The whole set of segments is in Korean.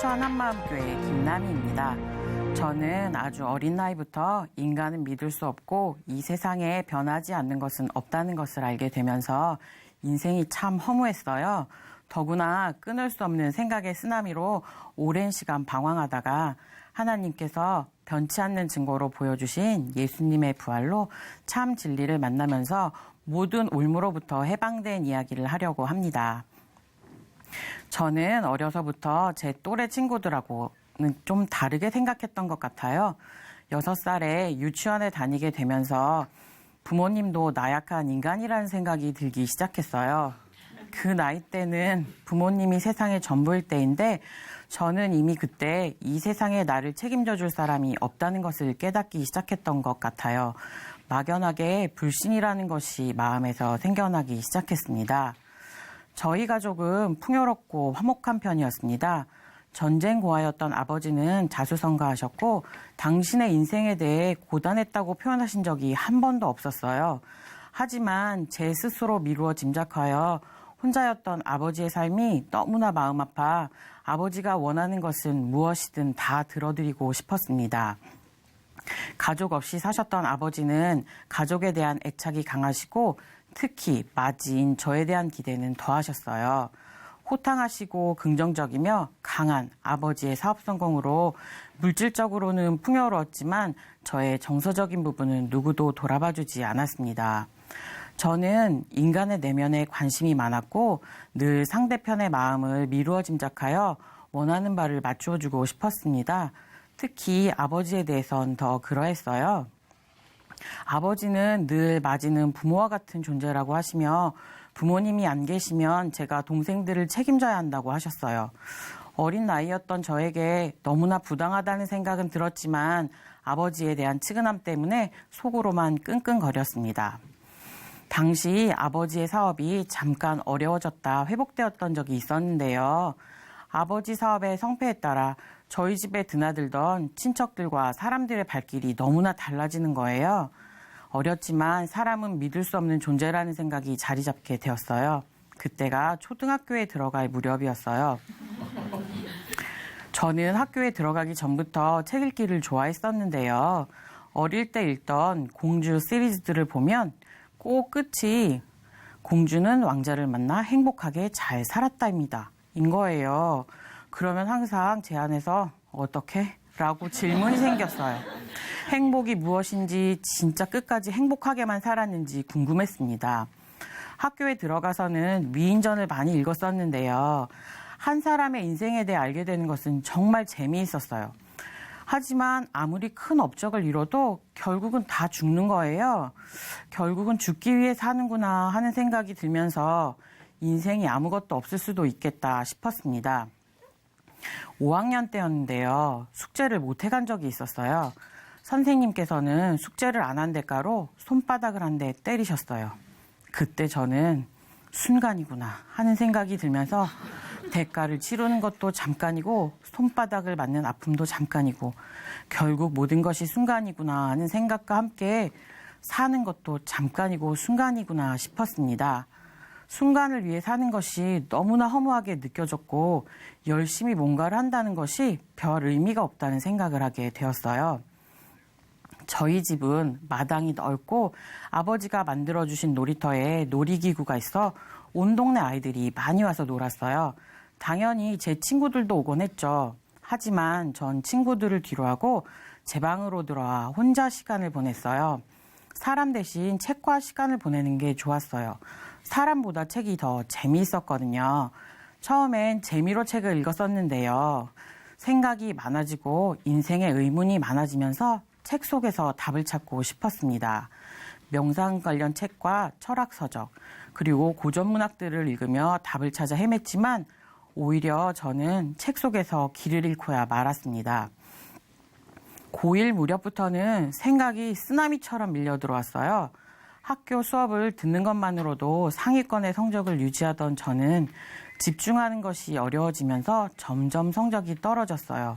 포천 한마음교회 김남희입니다. 저는 아주 어린 나이부터 인간은 믿을 수 없고 이 세상에 변하지 않는 것은 없다는 것을 알게 되면서 인생이 참 허무했어요. 더구나 끊을 수 없는 생각의 쓰나미로 오랜 시간 방황하다가 하나님께서 변치 않는 증거로 보여주신 예수님의 부활로 참 진리를 만나면서 모든 올무로부터 해방된 이야기를 하려고 합니다. 저는 어려서부터 제 또래 친구들하고는 좀 다르게 생각했던 것 같아요. 6살에 유치원에 다니게 되면서 부모님도 나약한 인간이라는 생각이 들기 시작했어요. 그 나이 때는 부모님이 세상의 전부일 때인데 저는 이미 그때 이 세상에 나를 책임져 줄 사람이 없다는 것을 깨닫기 시작했던 것 같아요. 막연하게 불신이라는 것이 마음에서 생겨나기 시작했습니다. 저희 가족은 풍요롭고 화목한 편이었습니다. 전쟁 고아였던 아버지는 자수성가하셨고 당신의 인생에 대해 고단했다고 표현하신 적이 한 번도 없었어요. 하지만 제 스스로 미루어 짐작하여 혼자였던 아버지의 삶이 너무나 마음 아파 아버지가 원하는 것은 무엇이든 다 들어드리고 싶었습니다. 가족 없이 사셨던 아버지는 가족에 대한 애착이 강하시고 특히 맏인 저에 대한 기대는 더하셨어요. 호탕하시고 긍정적이며 강한 아버지의 사업 성공으로 물질적으로는 풍요로웠지만 저의 정서적인 부분은 누구도 돌아봐주지 않았습니다. 저는 인간의 내면에 관심이 많았고 늘 상대편의 마음을 미루어 짐작하여 원하는 바를 맞추어주고 싶었습니다. 특히 아버지에 대해선 더 그러했어요. 아버지는 늘 맏이는 부모와 같은 존재라고 하시며 부모님이 안 계시면 제가 동생들을 책임져야 한다고 하셨어요. 어린 나이였던 저에게 너무나 부당하다는 생각은 들었지만 아버지에 대한 측은함 때문에 속으로만 끙끙거렸습니다. 당시 아버지의 사업이 잠깐 어려워졌다 회복되었던 적이 있었는데요. 아버지 사업의 성패에 따라 저희 집에 드나들던 친척들과 사람들의 발길이 너무나 달라지는 거예요. 어렸지만 사람은 믿을 수 없는 존재라는 생각이 자리 잡게 되었어요. 그때가 초등학교에 들어갈 무렵이었어요. 저는 학교에 들어가기 전부터 책 읽기를 좋아했었는데요. 어릴 때 읽던 공주 시리즈들을 보면 꼭 끝이 공주는 왕자를 만나 행복하게 잘 살았다입니다. 인 거예요. 그러면 항상 제 안에서 어떻게? 라고 질문이 생겼어요. 행복이 무엇인지 진짜 끝까지 행복하게만 살았는지 궁금했습니다. 학교에 들어가서는 위인전을 많이 읽었었는데요. 한 사람의 인생에 대해 알게 되는 것은 정말 재미있었어요. 하지만 아무리 큰 업적을 이뤄도 결국은 다 죽는 거예요. 결국은 죽기 위해 사는구나 하는 생각이 들면서 인생이 아무것도 없을 수도 있겠다 싶었습니다. 5학년 때였는데요. 숙제를 못 해간 적이 있었어요. 선생님께서는 숙제를 안 한 대가로 손바닥을 한 대 때리셨어요. 그때 저는 순간이구나 하는 생각이 들면서 대가를 치르는 것도 잠깐이고 손바닥을 맞는 아픔도 잠깐이고 결국 모든 것이 순간이구나 하는 생각과 함께 사는 것도 잠깐이고 순간이구나 싶었습니다. 순간을 위해 사는 것이 너무나 허무하게 느껴졌고 열심히 뭔가를 한다는 것이 별 의미가 없다는 생각을 하게 되었어요. 저희 집은 마당이 넓고 아버지가 만들어주신 놀이터에 놀이기구가 있어 온 동네 아이들이 많이 와서 놀았어요. 당연히 제 친구들도 오곤 했죠. 하지만 전 친구들을 뒤로하고 제 방으로 들어와 혼자 시간을 보냈어요. 사람 대신 책과 시간을 보내는 게 좋았어요. 사람보다 책이 더 재미있었거든요. 처음엔 재미로 책을 읽었었는데요. 생각이 많아지고 인생의 의문이 많아지면서 책 속에서 답을 찾고 싶었습니다. 명상 관련 책과 철학 서적, 그리고 고전 문학들을 읽으며 답을 찾아 헤맸지만 오히려 저는 책 속에서 길을 잃고야 말았습니다. 고1 무렵부터는 생각이 쓰나미처럼 밀려 들어왔어요. 학교 수업을 듣는 것만으로도 상위권의 성적을 유지하던 저는 집중하는 것이 어려워지면서 점점 성적이 떨어졌어요.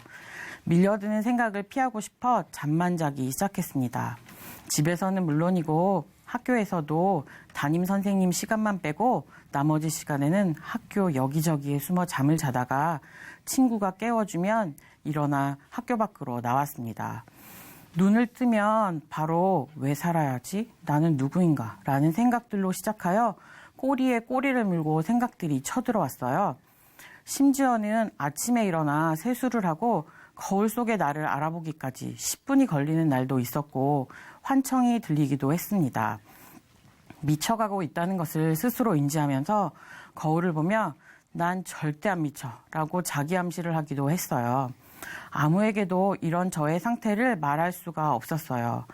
밀려드는 생각을 피하고 싶어 잠만 자기 시작했습니다. 집에서는 물론이고 학교에서도 담임 선생님 시간만 빼고 나머지 시간에는 학교 여기저기에 숨어 잠을 자다가 친구가 깨워주면 일어나 학교 밖으로 나왔습니다. 눈을 뜨면 바로 왜 살아야지? 나는 누구인가? 라는 생각들로 시작하여 꼬리에 꼬리를 물고 생각들이 쳐들어왔어요. 심지어는 아침에 일어나 세수를 하고 거울 속의 나를 알아보기까지 10분이 걸리는 날도 있었고 환청이 들리기도 했습니다. 미쳐가고 있다는 것을 스스로 인지하면서 거울을 보며 난 절대 안 미쳐 라고 자기암시를 하기도 했어요. 아무에게도 이런 저의 상태를 말할 수가 없었어요.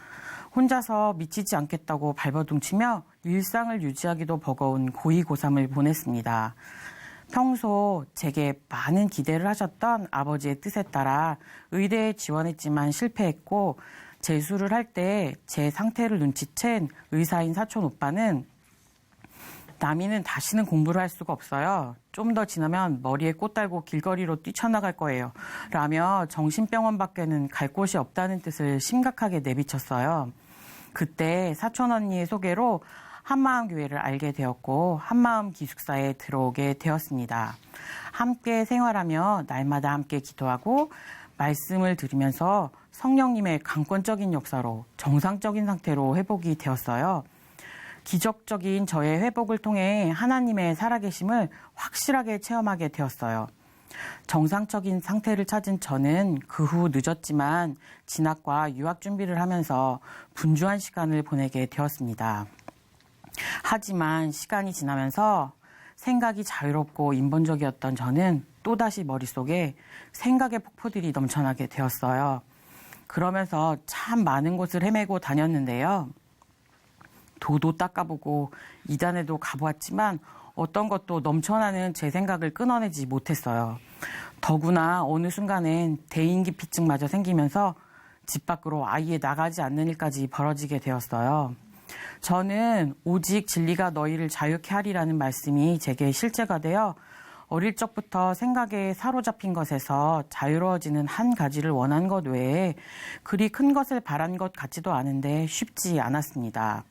혼자서 미치지 않겠다고 발버둥치며 일상을 유지하기도 버거운 고2, 고3을 보냈습니다. 평소 제게 많은 기대를 하셨던 아버지의 뜻에 따라 의대에 지원했지만 실패했고 재수를 할 때 제 상태를 눈치챈 의사인 사촌 오빠는 남이는 다시는 공부를 할 수가 없어요. 좀 더 지나면 머리에 꽃 달고 길거리로 뛰쳐나갈 거예요. 라며 정신병원 밖에는 갈 곳이 없다는 뜻을 심각하게 내비쳤어요. 그때 사촌 언니의 소개로 한마음교회를 알게 되었고 한마음 기숙사에 들어오게 되었습니다. 함께 생활하며 날마다 함께 기도하고 말씀을 들으면서 성령님의 강권적인 역사로 정상적인 상태로 회복이 되었어요. 기적적인 저의 회복을 통해 하나님의 살아계심을 확실하게 체험하게 되었어요. 정상적인 상태를 찾은 저는 그 후 늦었지만 진학과 유학 준비를 하면서 분주한 시간을 보내게 되었습니다. 하지만 시간이 지나면서 생각이 자유롭고 인본적이었던 저는 또다시 머릿속에 생각의 폭포들이 넘쳐나게 되었어요. 그러면서 참 많은 곳을 헤매고 다녔는데요. 도도 닦아보고 이단에도 가보았지만 어떤 것도 넘쳐나는 제 생각을 끊어내지 못했어요. 더구나 어느 순간엔 대인기피증마저 생기면서 집 밖으로 아예 나가지 않는 일까지 벌어지게 되었어요. 저는 오직 진리가 너희를 자유케 하리라는 말씀이 제게 실제가 되어 어릴 적부터 생각에 사로잡힌 것에서 자유로워지는 한 가지를 원한 것 외에 그리 큰 것을 바란 것 같지도 않은데 쉽지 않았습니다.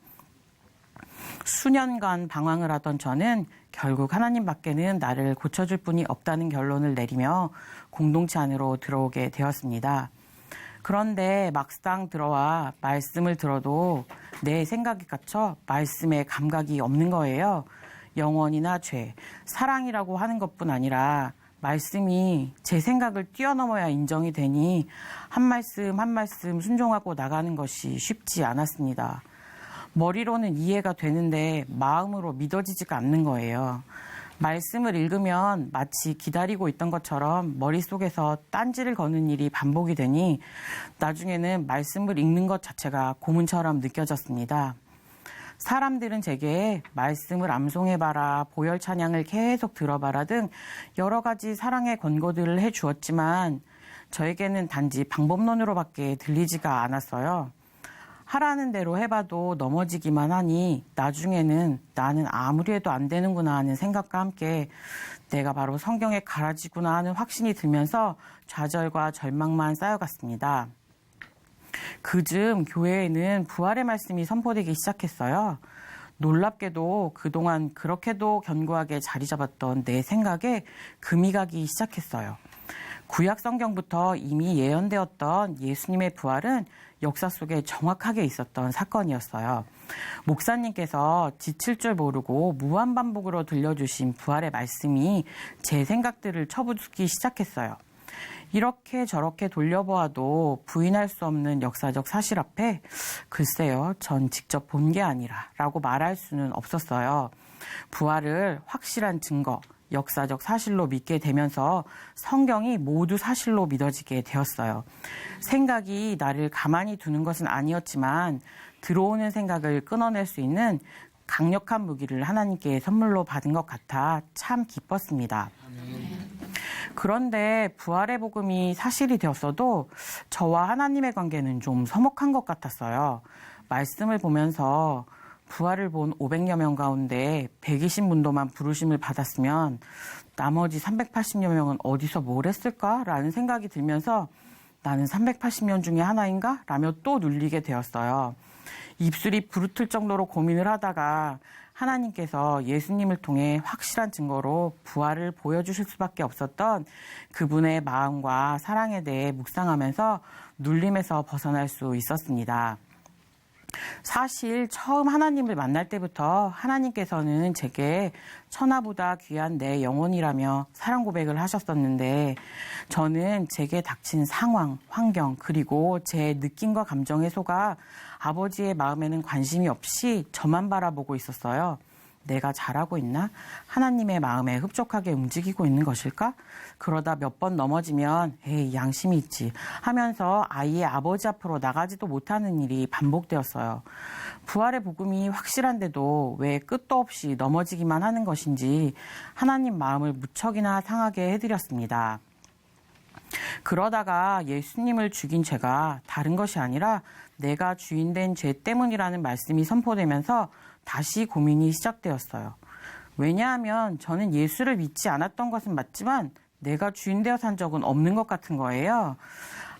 수년간 방황을 하던 저는 결국 하나님 밖에는 나를 고쳐줄 분이 없다는 결론을 내리며 공동체 안으로 들어오게 되었습니다. 그런데 막상 들어와 말씀을 들어도 내 생각에 갇혀 말씀에 감각이 없는 거예요. 영원이나 죄, 사랑이라고 하는 것뿐 아니라 말씀이 제 생각을 뛰어넘어야 인정이 되니 한 말씀 한 말씀 순종하고 나가는 것이 쉽지 않았습니다. 머리로는 이해가 되는데 마음으로 믿어지지가 않는 거예요. 말씀을 읽으면 마치 기다리고 있던 것처럼 머릿속에서 딴지를 거는 일이 반복이 되니 나중에는 말씀을 읽는 것 자체가 고문처럼 느껴졌습니다. 사람들은 제게 말씀을 암송해봐라, 보혈 찬양을 계속 들어봐라 등 여러 가지 사랑의 권고들을 해주었지만 저에게는 단지 방법론으로밖에 들리지가 않았어요. 하라는 대로 해봐도 넘어지기만 하니 나중에는 나는 아무리 해도 안 되는구나 하는 생각과 함께 내가 바로 성경에 갈아지구나 하는 확신이 들면서 좌절과 절망만 쌓여갔습니다. 그즈음 교회에는 부활의 말씀이 선포되기 시작했어요. 놀랍게도 그동안 그렇게도 견고하게 자리 잡았던 내 생각에 금이 가기 시작했어요. 구약 성경부터 이미 예언되었던 예수님의 부활은 역사 속에 정확하게 있었던 사건이었어요. 목사님께서 지칠 줄 모르고 무한반복으로 들려주신 부활의 말씀이 제 생각들을 쳐부수기 시작했어요. 이렇게 저렇게 돌려보아도 부인할 수 없는 역사적 사실 앞에 글쎄요, 전 직접 본 게 아니라 라고 말할 수는 없었어요. 부활을 확실한 증거, 역사적 사실로 믿게 되면서 성경이 모두 사실로 믿어지게 되었어요. 생각이 나를 가만히 두는 것은 아니었지만 들어오는 생각을 끊어낼 수 있는 강력한 무기를 하나님께 선물로 받은 것 같아 참 기뻤습니다. 그런데 부활의 복음이 사실이 되었어도 저와 하나님의 관계는 좀 서먹한 것 같았어요. 말씀을 보면서 부활을 본 500여 명 가운데 120문도만 부르심을 받았으면 나머지 380여 명은 어디서 뭘 했을까라는 생각이 들면서 나는 380명 중에 하나인가? 라며 또 눌리게 되었어요. 입술이 부르틀 정도로 고민을 하다가 하나님께서 예수님을 통해 확실한 증거로 부활을 보여주실 수밖에 없었던 그분의 마음과 사랑에 대해 묵상하면서 눌림에서 벗어날 수 있었습니다. 사실 처음 하나님을 만날 때부터 하나님께서는 제게 천하보다 귀한 내 영혼이라며 사랑 고백을 하셨었는데 저는 제게 닥친 상황, 환경 그리고 제 느낌과 감정에 속아 아버지의 마음에는 관심이 없이 저만 바라보고 있었어요. 내가 잘하고 있나? 하나님의 마음에 흡족하게 움직이고 있는 것일까? 그러다 몇 번 넘어지면 에이 양심이 있지 하면서 아이의 아버지 앞으로 나가지도 못하는 일이 반복되었어요. 부활의 복음이 확실한데도 왜 끝도 없이 넘어지기만 하는 것인지 하나님 마음을 무척이나 상하게 해드렸습니다. 그러다가 예수님을 죽인 죄가 다른 것이 아니라 내가 주인된 죄 때문이라는 말씀이 선포되면서 다시 고민이 시작되었어요. 왜냐하면 저는 예수를 믿지 않았던 것은 맞지만 내가 주인 되어 산 적은 없는 것 같은 거예요.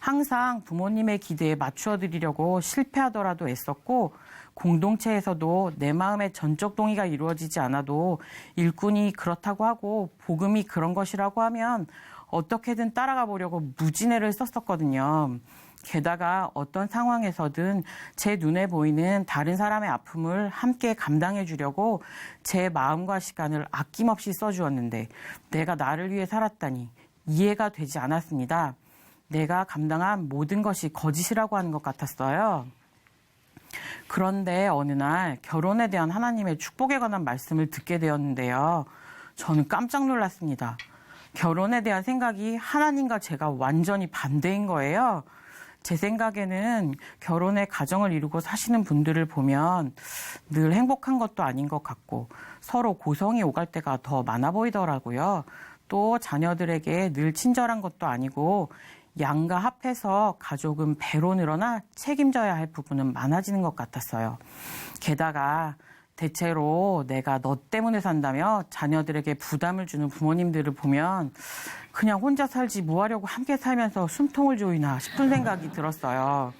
항상 부모님의 기대에 맞추어 드리려고 실패하더라도 애썼고 공동체에서도 내 마음의 전적 동의가 이루어지지 않아도 일꾼이 그렇다고 하고 복음이 그런 것이라고 하면 어떻게든 따라가 보려고 무진애를 썼었거든요. 게다가 어떤 상황에서든 제 눈에 보이는 다른 사람의 아픔을 함께 감당해 주려고 제 마음과 시간을 아낌없이 써주었는데 내가 나를 위해 살았다니 이해가 되지 않았습니다. 내가 감당한 모든 것이 거짓이라고 하는 것 같았어요. 그런데 어느 날 결혼에 대한 하나님의 축복에 관한 말씀을 듣게 되었는데요. 저는 깜짝 놀랐습니다. 결혼에 대한 생각이 하나님과 제가 완전히 반대인 거예요. 제 생각에는 결혼에 가정을 이루고 사시는 분들을 보면 늘 행복한 것도 아닌 것 같고 서로 고성이 오갈 때가 더 많아 보이더라고요. 또 자녀들에게 늘 친절한 것도 아니고 양가 합해서 가족은 배로 늘어나 책임져야 할 부분은 많아지는 것 같았어요. 게다가 대체로 내가 너 때문에 산다며 자녀들에게 부담을 주는 부모님들을 보면 그냥 혼자 살지 뭐 하려고 함께 살면서 숨통을 조이나 싶은 생각이 들었어요.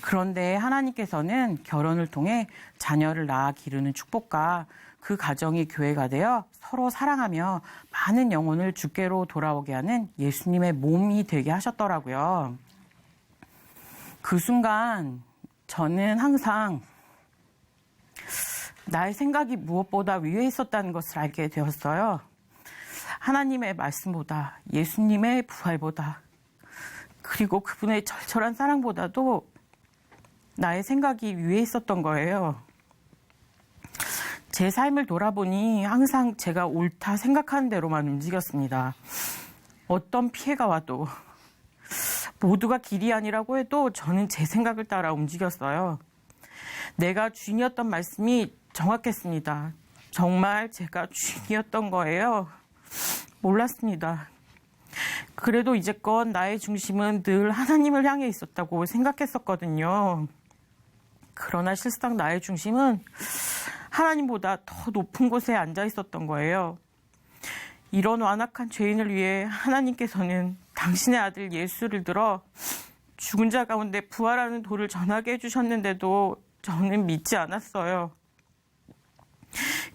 그런데 하나님께서는 결혼을 통해 자녀를 낳아 기르는 축복과 그 가정이 교회가 되어 서로 사랑하며 많은 영혼을 주께로 돌아오게 하는 예수님의 몸이 되게 하셨더라고요. 그 순간 저는 항상 나의 생각이 무엇보다 위에 있었다는 것을 알게 되었어요. 하나님의 말씀보다 예수님의 부활보다 그리고 그분의 절절한 사랑보다도 나의 생각이 위에 있었던 거예요. 제 삶을 돌아보니 항상 제가 옳다 생각하는 대로만 움직였습니다. 어떤 피해가 와도 모두가 길이 아니라고 해도 저는 제 생각을 따라 움직였어요. 내가 주인이었던 말씀이 정확했습니다. 정말 제가 주인이었던 거예요. 몰랐습니다. 그래도 이제껏 나의 중심은 늘 하나님을 향해 있었다고 생각했었거든요. 그러나 실상 나의 중심은 하나님보다 더 높은 곳에 앉아 있었던 거예요. 이런 완악한 죄인을 위해 하나님께서는 당신의 아들 예수를 들어 죽은 자 가운데 부활하는 도를 전하게 해주셨는데도 저는 믿지 않았어요.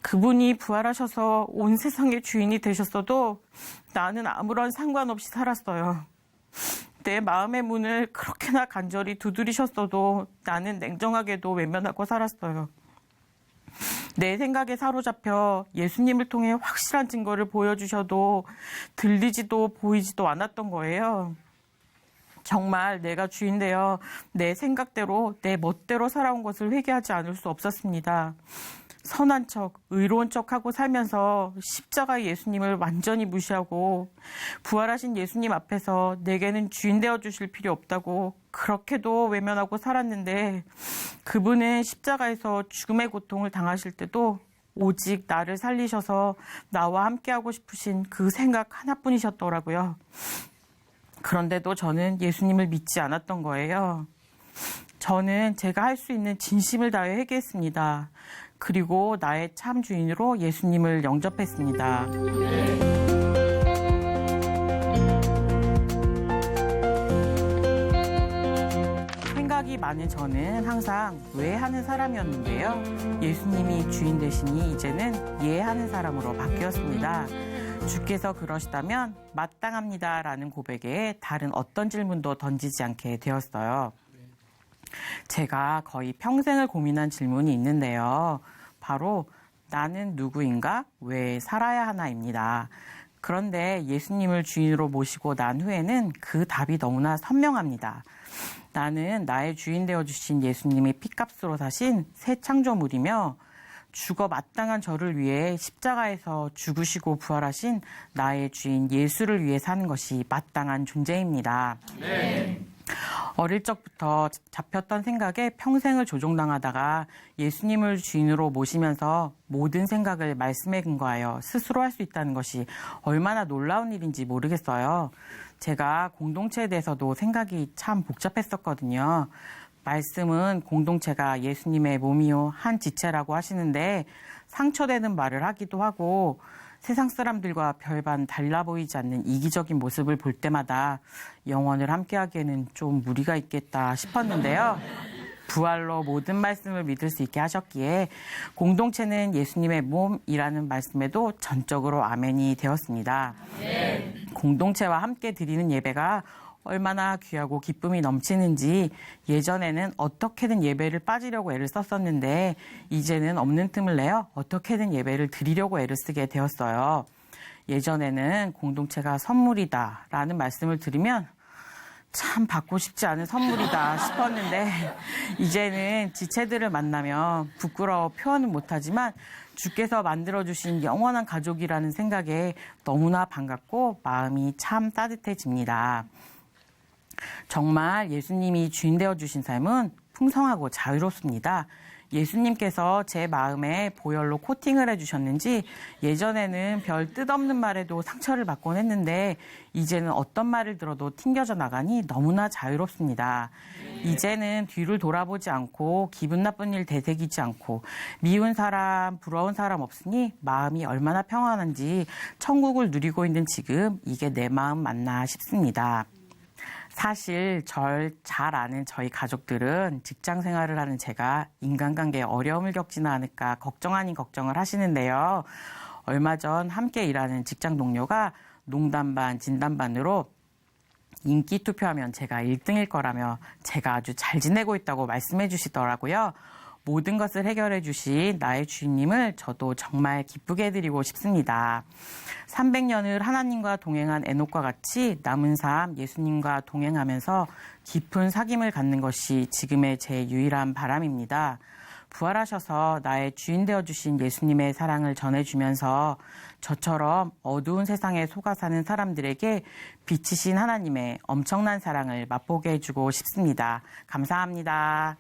그분이 부활하셔서 온 세상의 주인이 되셨어도 나는 아무런 상관없이 살았어요. 내 마음의 문을 그렇게나 간절히 두드리셨어도 나는 냉정하게도 외면하고 살았어요. 내 생각에 사로잡혀 예수님을 통해 확실한 증거를 보여주셔도 들리지도 보이지도 않았던 거예요. 정말 내가 주인 되어 내 생각대로 내 멋대로 살아온 것을 회개하지 않을 수 없었습니다. 선한 척, 의로운 척하고 살면서 십자가의 예수님을 완전히 무시하고 부활하신 예수님 앞에서 내게는 주인 되어주실 필요 없다고 그렇게도 외면하고 살았는데 그분은 십자가에서 죽음의 고통을 당하실 때도 오직 나를 살리셔서 나와 함께하고 싶으신 그 생각 하나뿐이셨더라고요. 그런데도 저는 예수님을 믿지 않았던 거예요. 저는 제가 할 수 있는 진심을 다해 회개했습니다. 그리고 나의 참 주인으로 예수님을 영접했습니다. 생각이 생각이 많은 저는 항상 왜 하는 사람이었는데요. 예수님이 주인 되시니 이제는 예 하는 사람으로 바뀌었습니다. 주께서 그러시다면 마땅합니다 라는 고백에 다른 어떤 질문도 던지지 않게 되었어요. 제가 거의 평생을 고민한 질문이 있는데요. 바로 나는 누구인가? 왜 살아야 하나입니다. 그런데 예수님을 주인으로 모시고 난 후에는 그 답이 너무나 선명합니다. 나는 나의 주인 되어주신 예수님의 피값으로 사신 새 창조물이며 죽어 마땅한 저를 위해 십자가에서 죽으시고 부활하신 나의 주인 예수를 위해 사는 것이 마땅한 존재입니다. 네. 어릴 적부터 잡혔던 생각에 평생을 조종당하다가 예수님을 주인으로 모시면서 모든 생각을 말씀에 근거하여 스스로 할 수 있다는 것이 얼마나 놀라운 일인지 모르겠어요. 제가 공동체에 대해서도 생각이 참 복잡했었거든요. 말씀은 공동체가 예수님의 몸이요 한 지체라고 하시는데 상처되는 말을 하기도 하고 세상 사람들과 별반 달라 보이지 않는 이기적인 모습을 볼 때마다 영원을 함께하기에는 좀 무리가 있겠다 싶었는데요. 부활로 모든 말씀을 믿을 수 있게 하셨기에 공동체는 예수님의 몸이라는 말씀에도 전적으로 아멘이 되었습니다. 네. 공동체와 함께 드리는 예배가 얼마나 귀하고 기쁨이 넘치는지 예전에는 어떻게든 예배를 빠지려고 애를 썼었는데 이제는 없는 틈을 내어 어떻게든 예배를 드리려고 애를 쓰게 되었어요. 예전에는 공동체가 선물이다 라는 말씀을 들으면 참 받고 싶지 않은 선물이다 싶었는데 이제는 지체들을 만나면 부끄러워 표현은 못하지만 주께서 만들어주신 영원한 가족이라는 생각에 너무나 반갑고 마음이 참 따뜻해집니다. 정말 예수님이 주인 되어주신 삶은 풍성하고 자유롭습니다. 예수님께서 제 마음에 보혈로 코팅을 해주셨는지 예전에는 별 뜻없는 말에도 상처를 받곤 했는데 이제는 어떤 말을 들어도 튕겨져 나가니 너무나 자유롭습니다. 이제는 뒤를 돌아보지 않고 기분 나쁜 일 되새기지 않고 미운 사람, 부러운 사람 없으니 마음이 얼마나 평안한지 천국을 누리고 있는 지금 이게 내 마음 맞나 싶습니다. 사실 절 잘 아는 저희 가족들은 직장 생활을 하는 제가 인간관계에 어려움을 겪지는 않을까 걱정 아닌 걱정을 하시는데요. 얼마 전 함께 일하는 직장 동료가 농담 반 진담 반으로 인기 투표하면 제가 1등일 거라며 제가 아주 잘 지내고 있다고 말씀해 주시더라고요. 모든 것을 해결해 주신 나의 주님을 저도 정말 기쁘게 해드리고 싶습니다. 300년을 하나님과 동행한 에녹과 같이 남은 삶 예수님과 동행하면서 깊은 사귐을 갖는 것이 지금의 제 유일한 바람입니다. 부활하셔서 나의 주인 되어주신 예수님의 사랑을 전해주면서 저처럼 어두운 세상에 속아 사는 사람들에게 빛이신 하나님의 엄청난 사랑을 맛보게 해주고 싶습니다. 감사합니다.